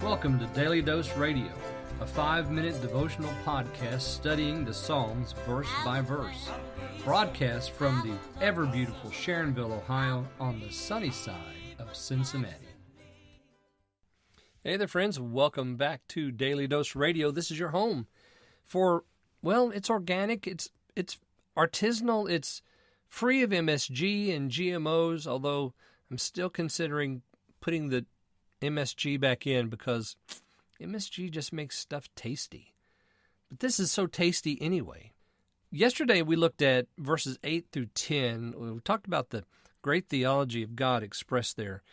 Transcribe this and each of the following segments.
Welcome to Daily Dose Radio, a 5-minute devotional podcast studying the Psalms verse by verse. Broadcast from the ever-beautiful Sharonville, Ohio, on the sunny side of Cincinnati. Hey there, friends. Welcome back to Daily Dose Radio. This is your home for, well, it's organic, it's artisanal, it's free of MSG and GMOs, although I'm still considering putting the MSG back in because MSG just makes stuff tasty. But this is so tasty anyway. Yesterday we looked at verses 8 through 10. We talked about the great theology of God expressed there.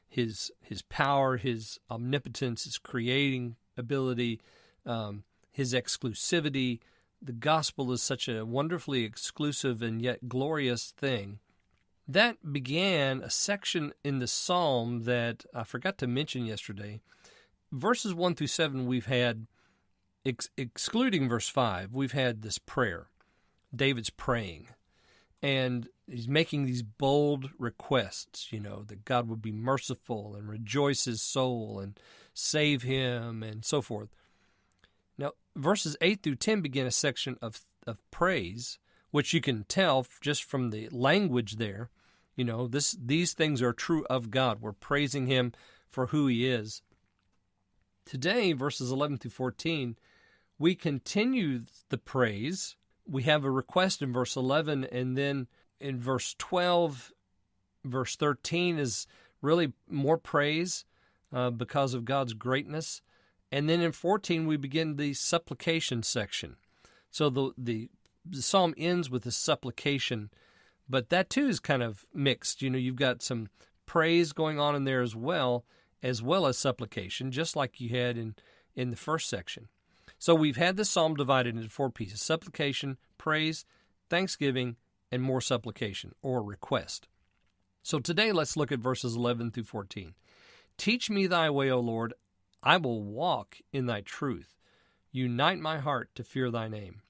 His power, His omnipotence, His creating ability, His exclusivity. The gospel is such a wonderfully exclusive and yet glorious thing. That began a section in the psalm that I forgot to mention yesterday. Verses 1 through 7 we've had, excluding verse 5, we've had this prayer. David's praying, and he's making these bold requests, that God would be merciful and rejoice his soul and save him and so forth. Now, verses 8 through 10 begin a section of praise, which you can tell just from the language there. These things are true of God. We're praising him for who he is. Today, verses 11 through 14, we continue the praise. We have a request in verse 11, and then in verse 12, verse 13 is really more praise because of God's greatness. And then in 14, we begin the supplication section. So the psalm ends with a supplication, but that too is kind of mixed. You've got some praise going on in there as well as supplication, just like you had in the first section. So we've had the psalm divided into 4 pieces: supplication, praise, thanksgiving, and more supplication or request. So today let's look at verses 11 through 14. Teach me thy way, O Lord. I will walk in thy truth. Unite my heart to fear thy name.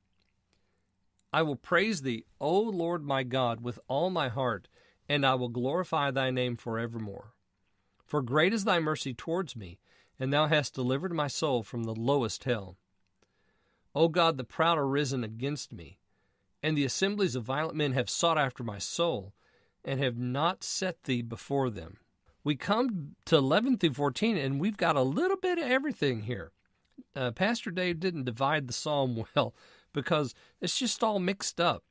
I will praise thee, O Lord my God, with all my heart, and I will glorify thy name forevermore. For great is thy mercy towards me, and thou hast delivered my soul from the lowest hell. O God, the proud are risen against me, and the assemblies of violent men have sought after my soul, and have not set thee before them. We come to 11 through 14, and we've got a little bit of everything here. Pastor Dave didn't divide the psalm well, because it's just all mixed up.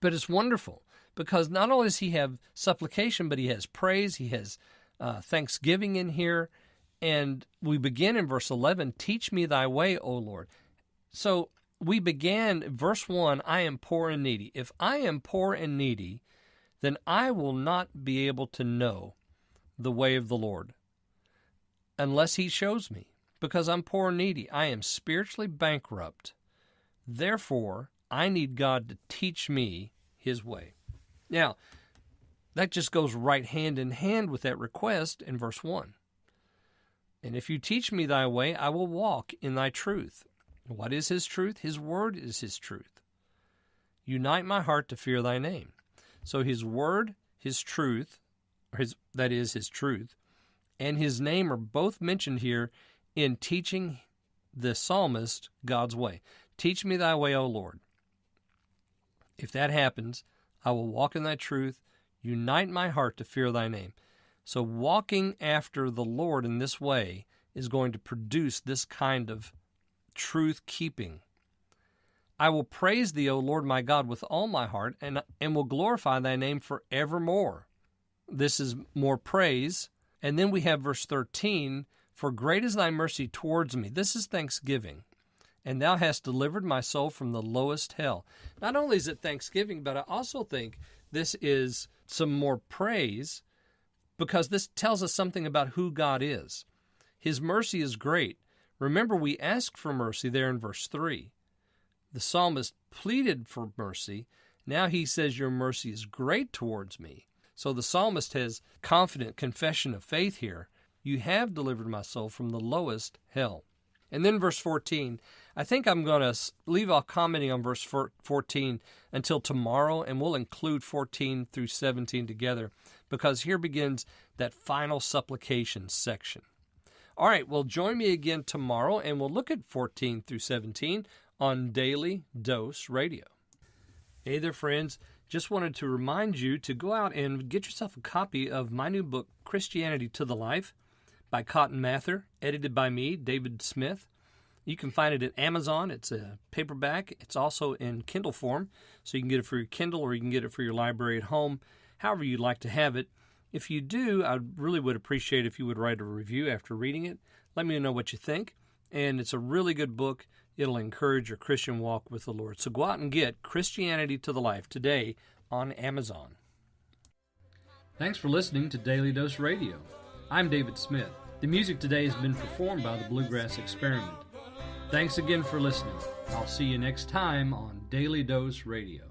But it's wonderful, because not only does he have supplication, but he has praise, he has thanksgiving in here. And we begin in verse 11, teach me thy way, O Lord. So we began, verse 1, I am poor and needy. If I am poor and needy, then I will not be able to know the way of the Lord unless he shows me, because I'm poor and needy. I am spiritually bankrupt. Therefore, I need God to teach me his way. Now, that just goes right hand in hand with that request in verse 1. And if you teach me thy way, I will walk in thy truth. What is his truth? His word is his truth. Unite my heart to fear thy name. So his word, his truth, that is his truth, and his name are both mentioned here in teaching the psalmist God's way. Teach me thy way, O Lord. If that happens, I will walk in thy truth. Unite my heart to fear thy name. So walking after the Lord in this way is going to produce this kind of truth-keeping. I will praise thee, O Lord my God, with all my heart, and will glorify thy name forevermore. This is more praise. And then we have verse 13, for great is thy mercy towards me. This is thanksgiving. And thou hast delivered my soul from the lowest hell. Not only is it thanksgiving, but I also think this is some more praise, because this tells us something about who God is. His mercy is great. Remember, we asked for mercy there in verse 3. The psalmist pleaded for mercy. Now he says, your mercy is great towards me. So the psalmist has confident confession of faith here. You have delivered my soul from the lowest hell. And then verse 14, I think I'm going to leave off commenting on verse 14 until tomorrow, and we'll include 14 through 17 together, because here begins that final supplication section. All right, well, join me again tomorrow, and we'll look at 14 through 17 on Daily Dose Radio. Hey there, friends. Just wanted to remind you to go out and get yourself a copy of my new book, Christianity to the Life, by Cotton Mather, edited by me, David Smith. You can find it at Amazon. It's a paperback. It's also in Kindle form, so you can get it for your Kindle or you can get it for your library at home, however you'd like to have it. If you do, I really would appreciate if you would write a review after reading it. Let me know what you think. And it's a really good book. It'll encourage your Christian walk with the Lord. So go out and get Christianity to the Life today on Amazon. Thanks for listening to Daily Dose Radio. I'm David Smith. The music today has been performed by the Bluegrass Experiment. Thanks again for listening. I'll see you next time on Daily Dose Radio.